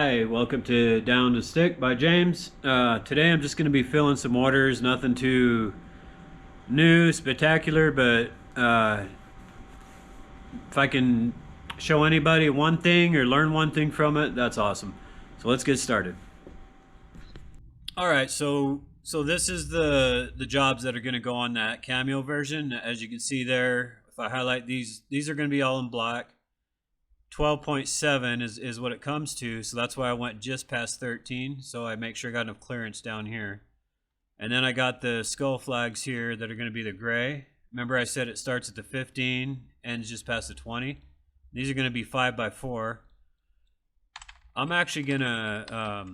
Hi, welcome to Down to Stick by James. Today I'm just going to be filling some orders, nothing too new, spectacular, but if I can show anybody one thing or learn one thing from it, that's awesome. So let's get started. Alright, so this is the jobs that are going to go on that Cameo version. As you can see there, if I highlight these are going to be all in black. 12.7 is what it comes to, so that's why I went just past 13, so I make sure I got enough clearance down here. And then I got the skull flags here that are going to be the gray. Remember I said it starts at the 15, ends just past the 20. These are going to be 5x4. I'm actually going to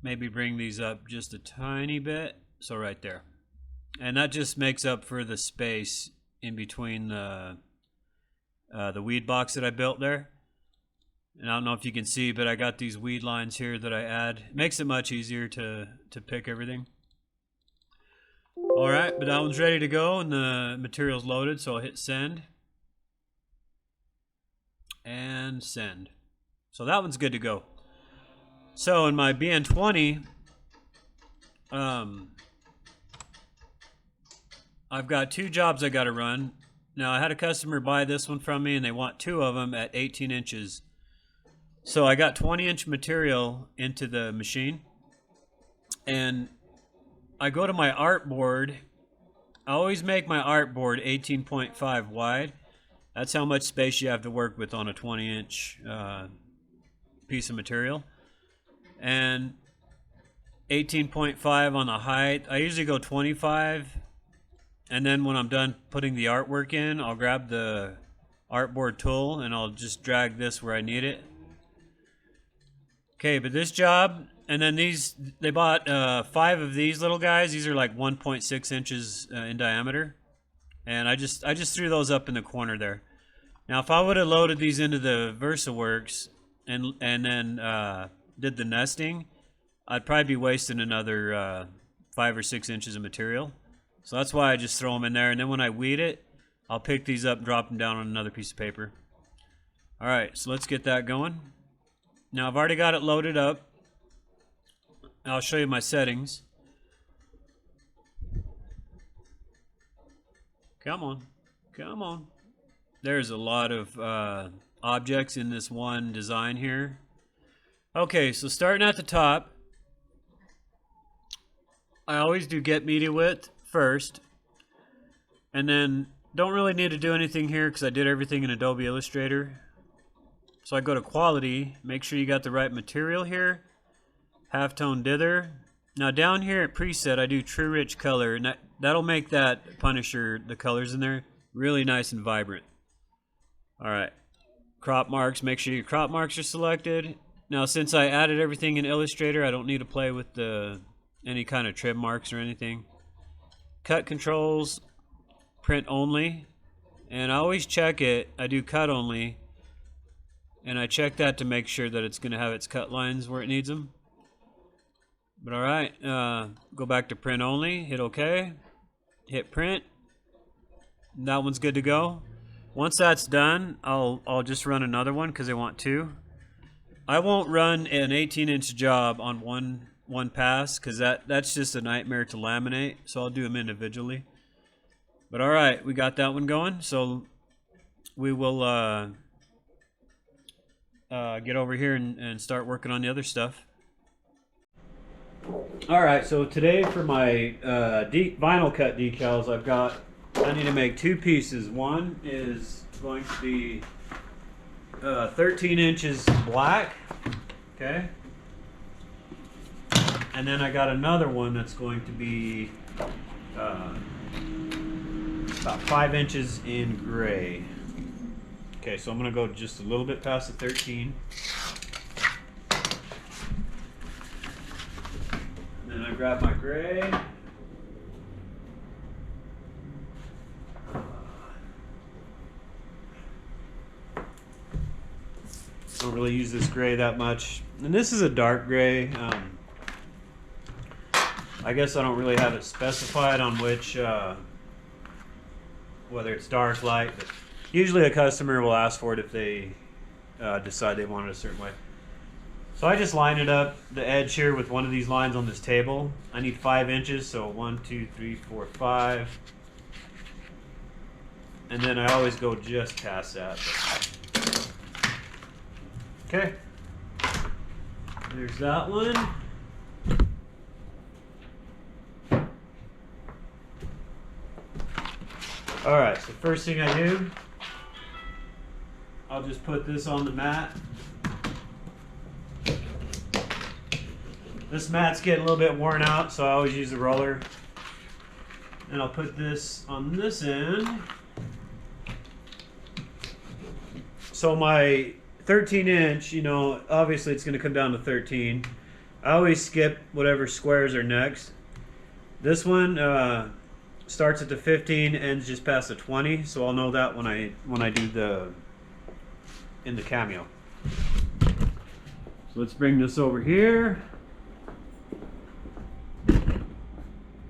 maybe bring these up just a tiny bit, so right there. And that just makes up for the space in between the weed box that I built there. And I don't know if you can see, but I got these weed lines here that I add. It makes it much easier to pick everything. Alright, but that one's ready to go and the material's loaded, so I'll hit send. And send. So that one's good to go. So in my BN-20, I've got two jobs I got to run. Now I had a customer buy this one from me and they want two of them at 18 inches. So I got 20-inch material into the machine and I go to my artboard. I always make my artboard 18.5 wide. That's how much space you have to work with on a 20-inch piece of material. And 18.5 on the height. I usually go 25. And then when I'm done putting the artwork in, I'll grab the artboard tool and I'll just drag this where I need it. Okay, but this job, and then these, they bought 5 of these little guys. These are like 1.6 inches in diameter. And I just threw those up in the corner there. Now if I would have loaded these into the VersaWorks and then did the nesting, I'd probably be wasting another 5 or 6 inches of material. So that's why I just throw them in there, and then when I weed it, I'll pick these up and drop them down on another piece of paper. Alright, so let's get that going. Now I've already got it loaded up. I'll show you my settings. Come on, come on. There's a lot of objects in this one design here. Okay, so starting at the top, I always do get media width first, and then don't really need to do anything here because I did everything in Adobe Illustrator. So I go to quality, make sure you got the right material here, halftone dither. Now down here at preset I do true rich color, and that'll make that Punisher, the colors in there, really nice and vibrant. Alright, crop marks, make sure your crop marks are selected. Now since I added everything in Illustrator, I don't need to play with any kind of trim marks or anything. Cut controls, print only, and I always check it. I do cut only, and I check that to make sure that it's going to have its cut lines where it needs them. But alright, go back to print only, hit OK, hit print. That one's good to go. Once that's done, I'll just run another one because I want two. I won't run an 18-inch job on one pass because that's just a nightmare to laminate, so I'll do them individually. But alright, we got that one going, so we will get over here and start working on the other stuff. Alright, so today for my vinyl cut decals, I need to make two pieces. One is going to be 13 inches black, okay? And then I got another one that's going to be about 5 inches in gray. Okay, so I'm going to go just a little bit past the 13. And then I grab my gray. Don't really use this gray that much. And this is a dark gray. I guess I don't really have it specified on which, whether it's dark, light, but usually a customer will ask for it if they decide they want it a certain way. So I just line it up the edge here with one of these lines on this table. I need 5 inches, so 1, 2, 3, 4, 5. And then I always go just past that. Okay. There's that one. Alright, so first thing I do, I'll just put this on the mat. This mat's getting a little bit worn out, so I always use a roller. And I'll put this on this end. So my 13 inch, you know, obviously it's going to come down to 13. I always skip whatever squares are next. This one starts at the 15, ends just past the 20, so I'll know that when I do in the Cameo. So let's bring this over here.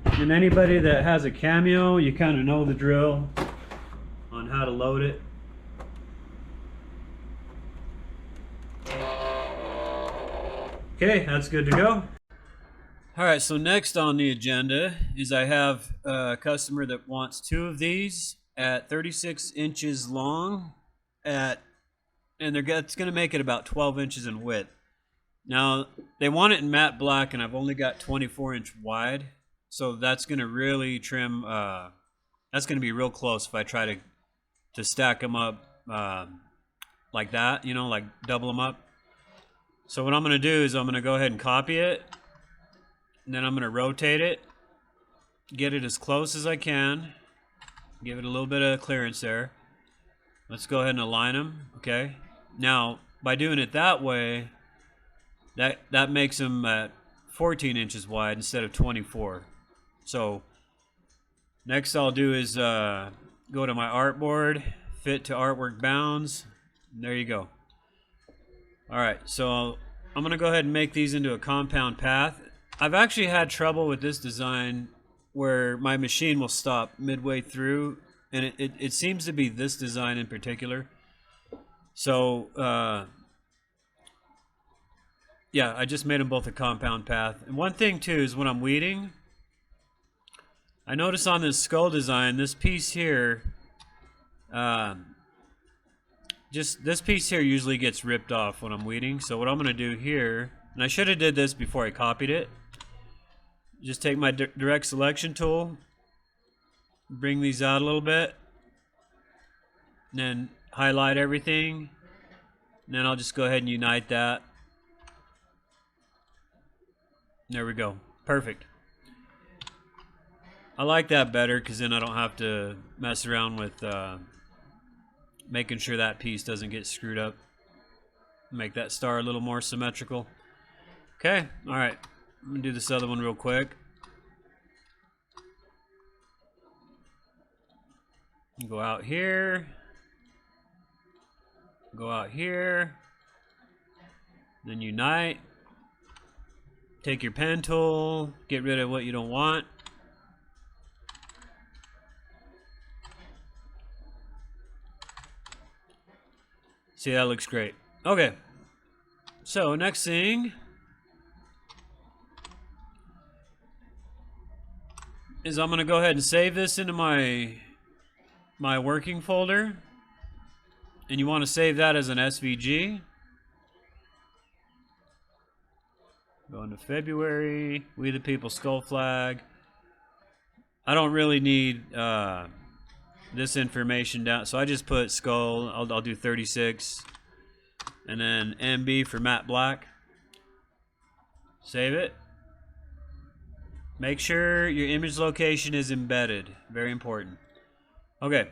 And anybody that has a Cameo, you kind of know the drill on how to load it. Okay, that's good to go. Alright, so next on the agenda is I have a customer that wants 2 of these at 36 inches long and it's going to make it about 12 inches in width. Now, they want it in matte black and I've only got 24-inch wide, so that's going to really trim, that's going to be real close if I try to stack them up like that, you know, like double them up. So what I'm going to do is I'm going to go ahead and copy it, and then I'm going to rotate it, get it as close as I can, give it a little bit of clearance there. Let's go ahead and align them, okay? Now, by doing it that way, that makes them at 14 inches wide instead of 24. So next I'll do is go to my artboard, fit to artwork bounds, and there you go. Alright, so I'm going to go ahead and make these into a compound path. I've actually had trouble with this design where my machine will stop midway through, and it seems to be this design in particular. So, yeah, I just made them both a compound path. And one thing too is when I'm weeding, I notice on this skull design, this piece here, just this piece here usually gets ripped off when I'm weeding. So what I'm going to do here, and I should have did this before I copied it, just take my direct selection tool, bring these out a little bit, and then highlight everything, and then I'll just go ahead and unite that. There we go. Perfect. I like that better because then I don't have to mess around with making sure that piece doesn't get screwed up. Make that star a little more symmetrical. Okay, alright. I'm going to do this other one real quick. Go out here. Go out here. Then unite. Take your pen tool. Get rid of what you don't want. See, that looks great. Okay. So, next thing is I'm going to go ahead and save this into my working folder. And you want to save that as an SVG. Go into February, We the People skull flag. I don't really need this information down, so I just put skull. I'll do 36, and then MB for matte black. Save it. Make sure your image location is embedded. Very important. Okay.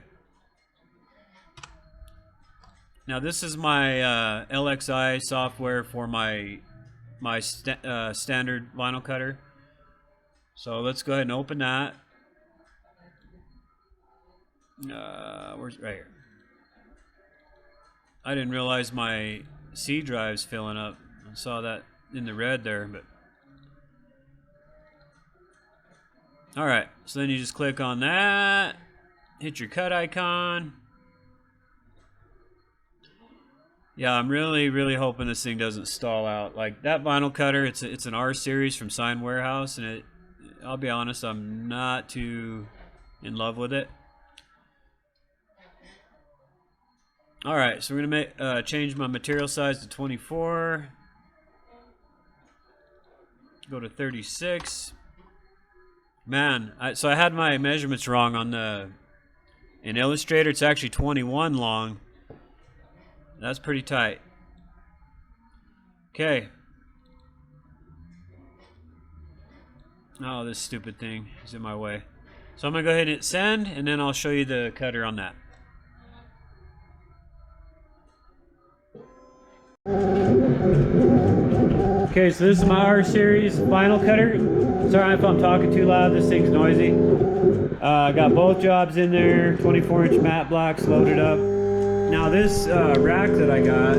Now this is my LXI software for my standard vinyl cutter. So let's go ahead and open that. Where's right here? I didn't realize my C drive's filling up. I saw that in the red there, but all right. So then you just click on that, hit your cut icon, Yeah, I'm really hoping this thing doesn't stall out. Like that vinyl cutter, it's an R series from Sign Warehouse, and I'll be honest, I'm not too in love with it. All right, so we're gonna change my material size to 24. Go to 36. Man, so I had my measurements wrong on in Illustrator. It's actually 21 long. That's pretty tight. Okay. Oh, this stupid thing is in my way. So I'm gonna go ahead and hit send, and then I'll show you the cutter on that. Okay, so this is my R series vinyl cutter. Sorry if I'm talking too loud, this thing's noisy. I got both jobs in there, 24-inch matte blacks loaded up. Now this rack that I got,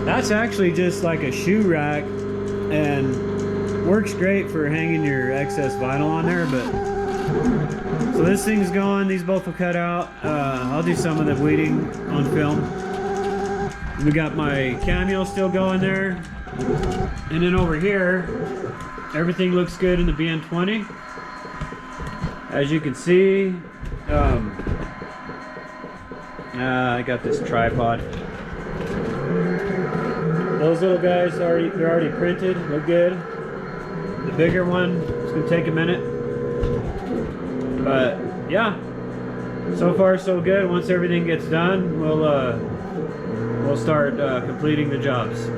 that's actually just like a shoe rack and works great for hanging your excess vinyl on there. But so this thing's going, these both will cut out. I'll do some of the bleeding on film. We got my Cameo still going there, and then over here everything looks good in the BN-20. As you can see, I got this tripod. Those little guys they're already printed, look good. The bigger one, it's gonna take a minute, but yeah, so far so good. Once everything gets done, we'll start completing the jobs.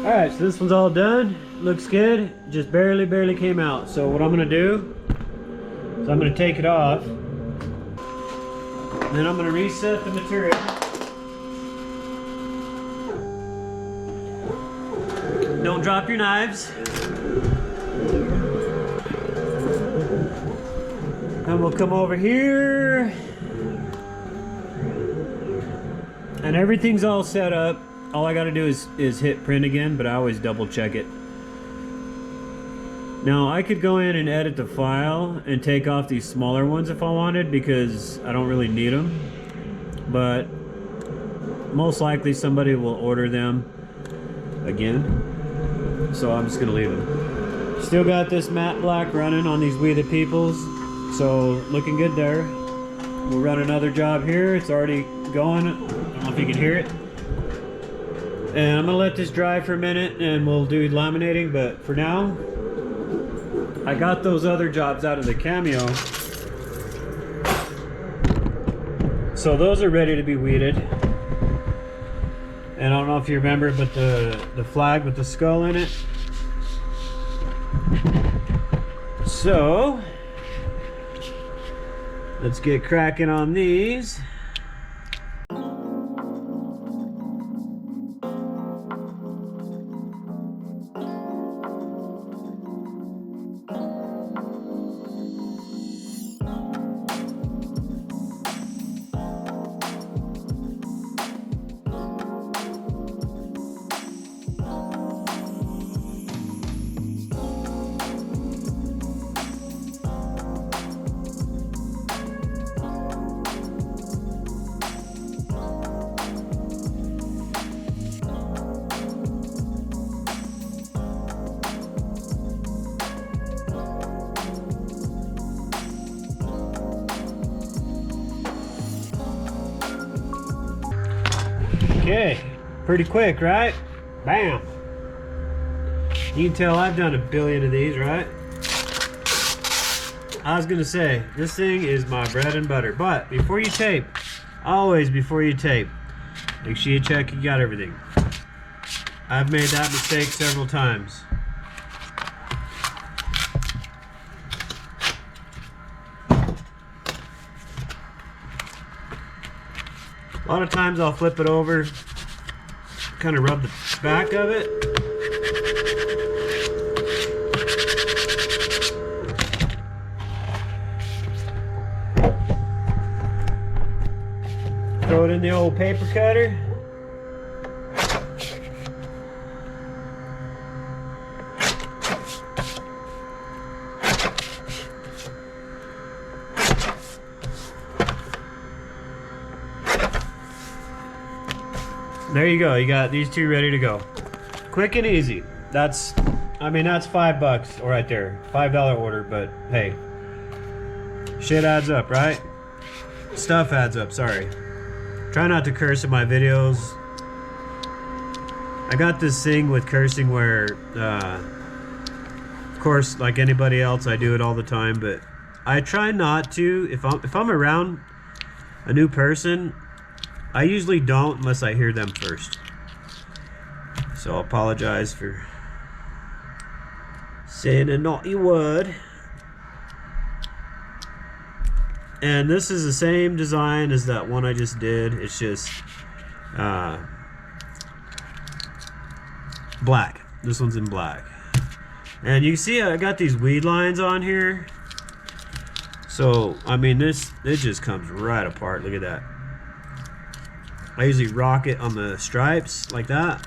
Alright, so this one's all done. Looks good. Just barely came out. So what I'm going to do is I'm going to take it off. And then I'm going to reset the material. Don't drop your knives. And we'll come over here. And everything's all set up. All I gotta do is hit print again, but I always double check it. Now I could go in and edit the file and take off these smaller ones if I wanted, because I don't really need them. But most likely somebody will order them again, so I'm just gonna leave them. Still got this matte black running on these We the Peoples, so looking good there. We'll run another job here. It's already going. I don't know if you can hear it. And I'm gonna let this dry for a minute and we'll do laminating, but for now, I got those other jobs out of the Cameo. So those are ready to be weeded. And I don't know if you remember, but the flag with the skull in it. So, let's get cracking on these. Okay, pretty quick, right? Bam! You can tell I've done a billion of these, right? I was gonna say, this thing is my bread and butter, but before you tape, always before you tape, make sure you check you got everything. I've made that mistake several times. A lot of times I'll flip it over, kind of rub the back of it. throw it in the old paper cutter. There you go, you got these two ready to go. Quick and easy. That's, I mean, that's $5 right there. $5 order, but hey, shit adds up, right? Stuff adds up, sorry. Try not to curse in my videos. I got this thing with cursing where, of course, like anybody else, I do it all the time, but I try not to. If I'm around a new person, I usually don't unless I hear them first. So I apologize for saying a naughty word. And this is the same design as that one I just did. It's just black. This one's in black. And you can see I got these weed lines on here. So, I mean, it just comes right apart. Look at that. I usually rock it on the stripes like that.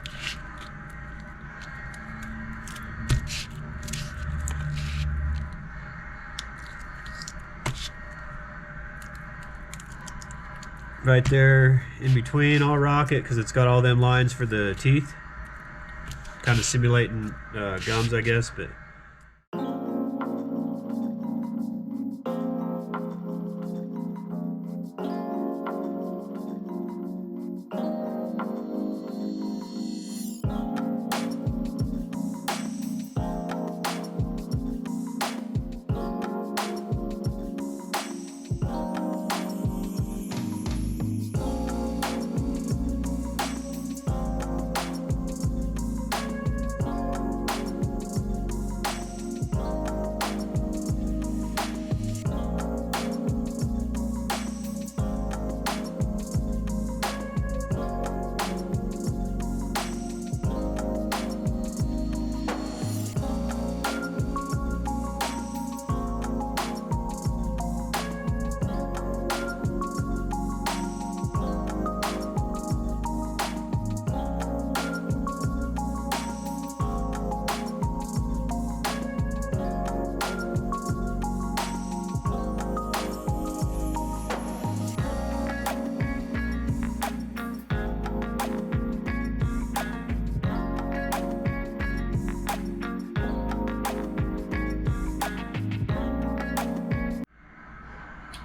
Right there in between, I'll rock it because it's got all them lines for the teeth. Kind of simulating gums, I guess, but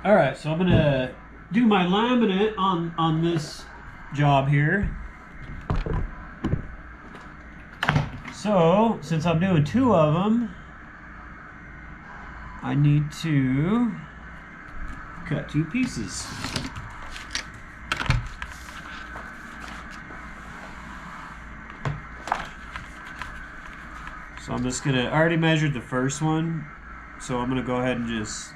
alright, so I'm gonna do my laminate on this job here. So, since I'm doing two of them, I need to cut two pieces. So I'm just gonna, I already measured the first one, so I'm gonna go ahead and just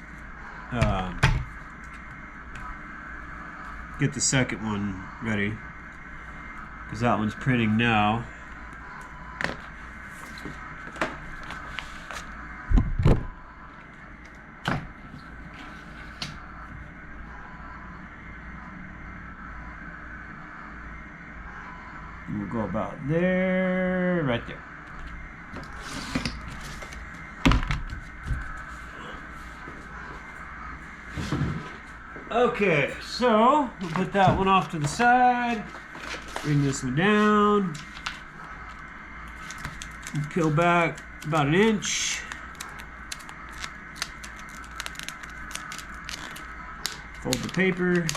get the second one ready, because that one's printing now. And we'll go about there, right there. Okay, so we'll put that one off to the side, bring this one down, and peel back about an inch. Fold the paper.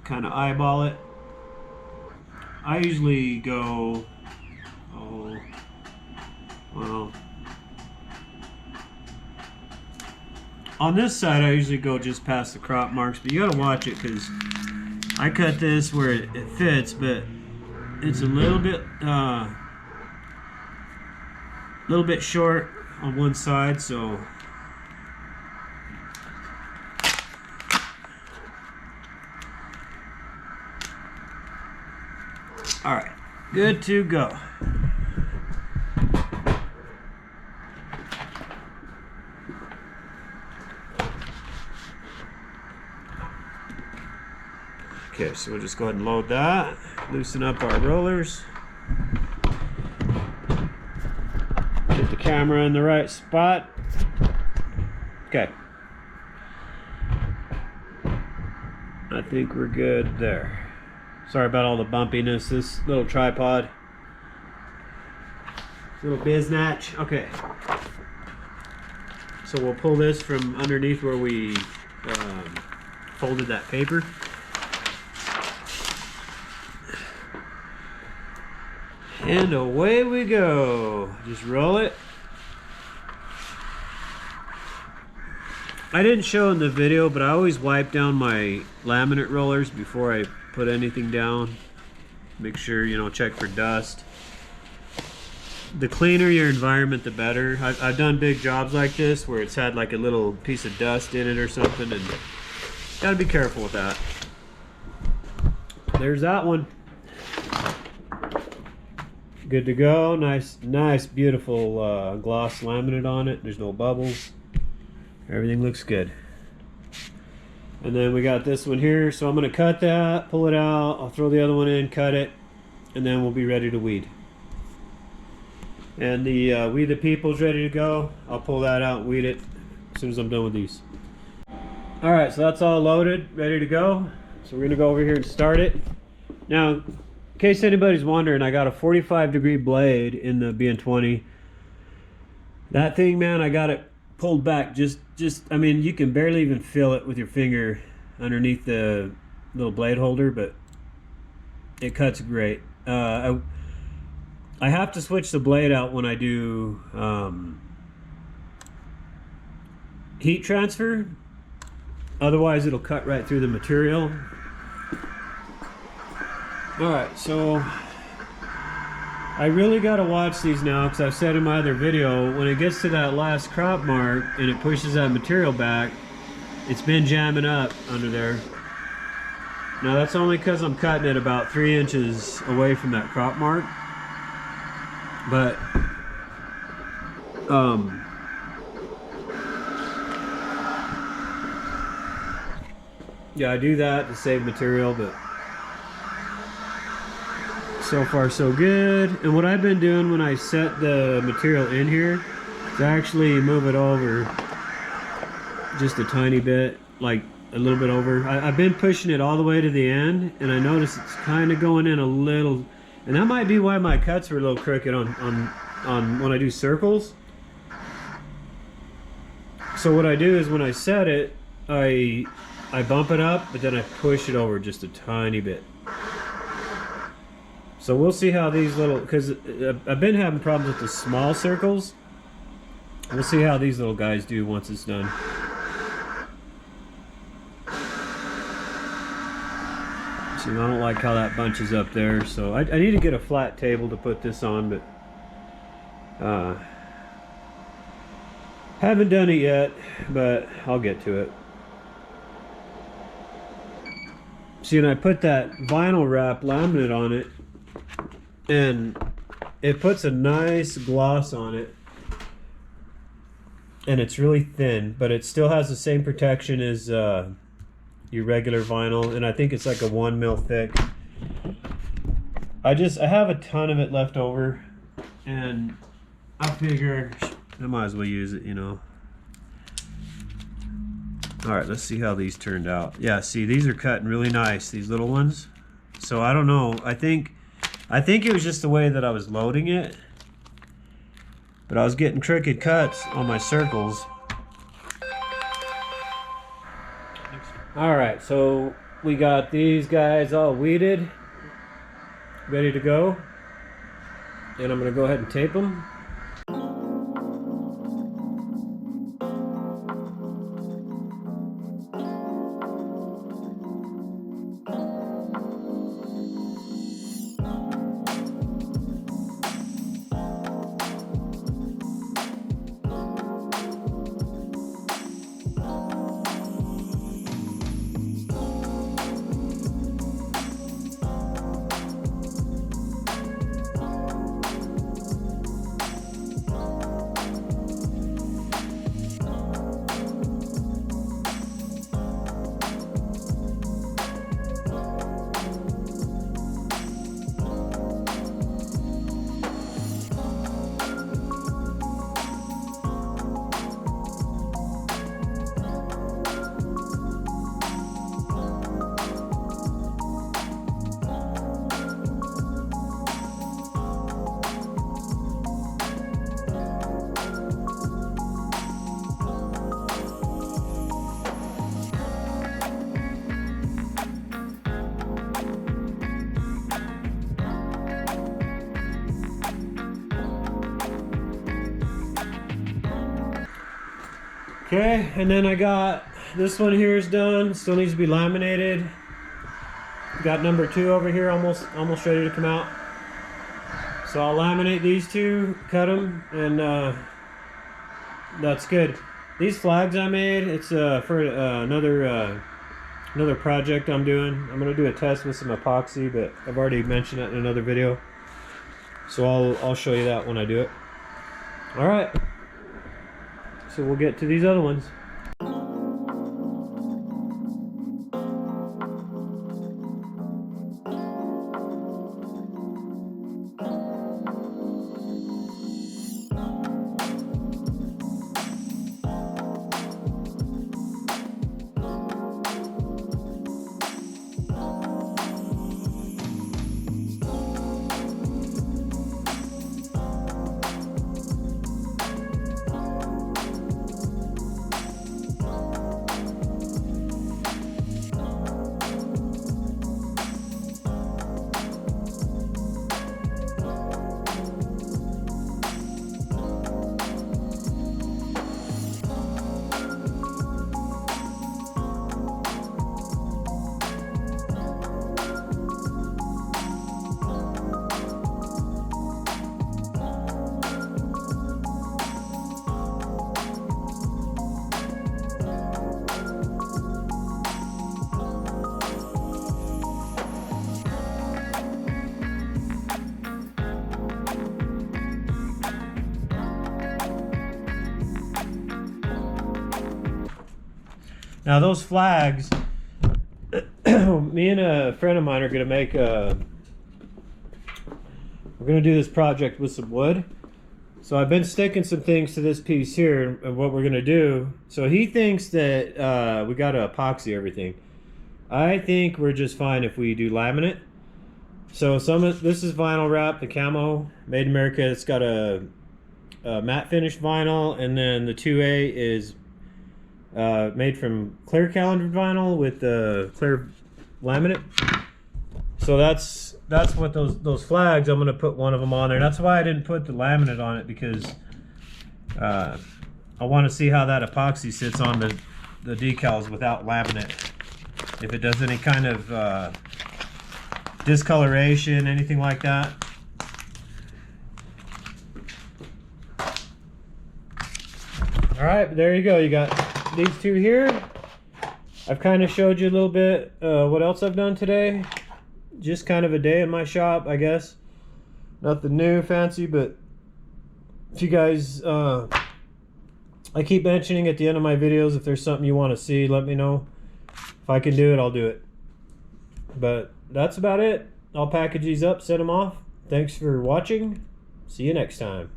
Kind of eyeball it. I usually go, oh, well, on this side I usually go just past the crop marks, but you gotta watch it because I cut this where it fits, but it's a little bit short on one side, so Good to go. Okay, so we'll just go ahead and load that, loosen up our rollers, get the camera in the right spot. Okay, I think we're good there. Sorry about all the bumpiness. This little tripod, little biznatch. Okay, so we'll pull this from underneath where we folded that paper. And away we go. Just roll it. I didn't show in the video, but I always wipe down my laminate rollers before I put anything down. Make sure, you know, check for dust. The cleaner your environment, the better. I've done big jobs like this where it's had like a little piece of dust in it or something, and gotta be careful with that. There's that one. Good to go. Nice, beautiful gloss laminate on it. There's no bubbles. Everything looks good. And then we got this one here, so I'm going to cut that, pull it out. I'll throw the other one in, cut it, and then we'll be ready to weed. And the Weed the People's ready to go. I'll pull that out and weed it as soon as I'm done with these. Alright, so that's all loaded, ready to go. So we're going to go over here and start it. Now, in case anybody's wondering, I got a 45-degree blade in the BN-20. That thing, man, I got it pulled back just I mean, you can barely even feel it with your finger underneath the little blade holder, but it cuts great. I have to switch the blade out when I do heat transfer. Otherwise, it'll cut right through the material. Alright, so I really got to watch these now, because I've said in my other video, when it gets to that last crop mark and it pushes that material back, it's been jamming up under there. Now that's only because I'm cutting it about 3 inches away from that crop mark. But yeah, I do that to save material, but so far so good. And what I've been doing when I set the material in here is actually move it over just a tiny bit, like a little bit over. I've been pushing it all the way to the end, and I notice it's kind of going in a little, and that might be why my cuts were a little crooked on when I do circles. So what I do is when I set it, I bump it up, but then I push it over just a tiny bit. So we'll see how these little, because I've been having problems with the small circles. We'll see how these little guys do once it's done. See, I don't like how that bunches up there, so I need to get a flat table to put this on, but haven't done it yet, but I'll get to it. See, and I put that vinyl wrap laminate on it, and it puts a nice gloss on it, and it's really thin, but it still has the same protection as your regular vinyl, and I think it's like a 1 mil thick. I have a ton of it left over, and I figure I might as well use it, you know. Alright, let's see how these turned out. Yeah, see, these are cutting really nice, these little ones. So I don't know, I think it was just the way that I was loading it, but I was getting crooked cuts on my circles. Alright, so we got these guys all weeded, ready to go, and I'm going to go ahead and tape them. Okay, and then I got this one here is done. Still needs to be laminated. Got number 2 over here, almost ready to come out. So I'll laminate these 2, cut them, and that's good. These flags I made, it's for another project I'm doing. I'm gonna do a test with some epoxy, but I've already mentioned it in another video. So I'll show you that when I do it. All right. So we'll get to these other ones. Now those flags, me and a friend of mine are gonna make we're gonna do this project with some wood. So I've been sticking some things to this piece here and what we're gonna do. So he thinks that we gotta epoxy everything. I think we're just fine if we do laminate. So this is vinyl wrap, the Cameo, made in America. It's got a matte finish vinyl, and then the 2A is made from clear calendared vinyl with clear laminate. So that's what those flags, I'm gonna put one of them on there. That's why I didn't put the laminate on it, because I want to see how that epoxy sits on the decals without laminate. If it does any kind of discoloration, anything like that. All right, there you go. You got these 2 here. I've kind of showed you a little bit what else I've done today. Just kind of a day in my shop, I guess. Nothing new, fancy, but if you guys, I keep mentioning at the end of my videos, if there's something you want to see, let me know. If I can do it, I'll do it. But that's about it. I'll package these up, send them off. Thanks for watching. See you next time.